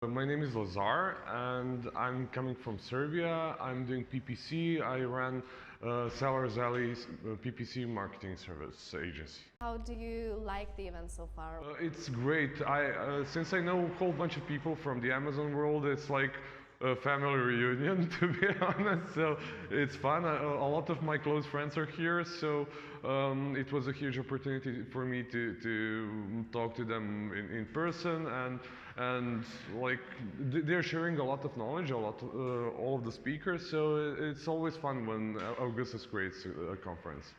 My name is Lazar, and I'm coming from Serbia. I'm doing PPC. I ran Lazar Zepinic PPC marketing service agency. How do you like the event so far? It's great. Since I know a whole bunch of people from the Amazon world, it's like a family reunion, to be honest. So it's fun. A lot of my close friends are here, so it was a huge opportunity for me to talk to them in person, and like they're sharing a lot of knowledge, all of the speakers. So it's always fun when Augustus creates a conference.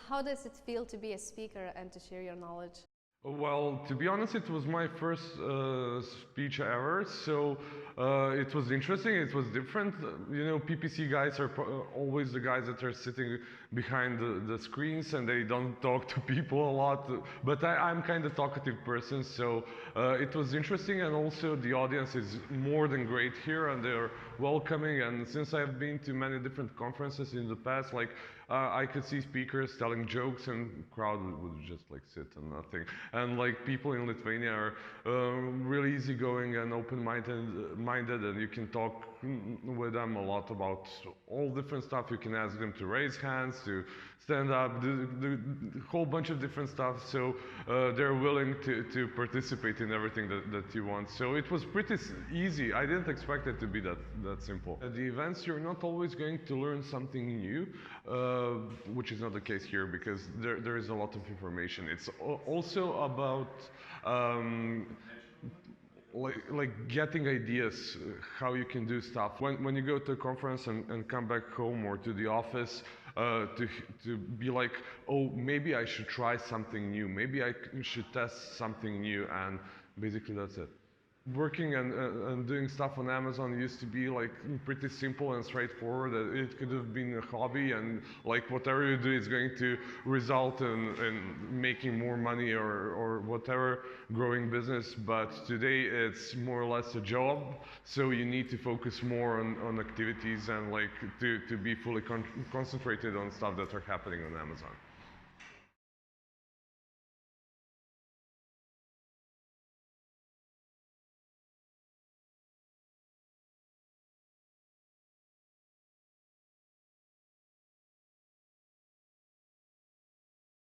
How does it feel to be a speaker and to share your knowledge? Well, to be honest, it was my first speech ever, so it was interesting, it was different. You know, PPC guys are always the guys that are sitting behind the screens and they don't talk to people a lot, but I'm kind of talkative person, so it was interesting, and also the audience is more than great here and they're welcoming, and since I've been to many different conferences in the past, like I could see speakers telling jokes and crowd would just like sit and nothing. And like people in Lithuania are really easygoing and open-minded, and you can talk with them a lot about all different stuff. You can ask them to raise hands, to stand up, do a whole bunch of different stuff. So they're willing to participate in everything that you want. So it was pretty easy. I didn't expect it to be that simple. At the events, you're not always going to learn something new, which is not the case here because there is a lot of information. It's also about like getting ideas, how you can do stuff. When you go to a conference and come back home or to the office, to be like, oh, maybe I should try something new. Maybe I should test something new, and basically that's it. Working and doing stuff on Amazon used to be like pretty simple and straightforward. It could have been a hobby, and like whatever you do is going to result in making more money or whatever, growing business. But today it's more or less a job, so you need to focus more on activities and like to be fully concentrated on stuff that are happening on Amazon.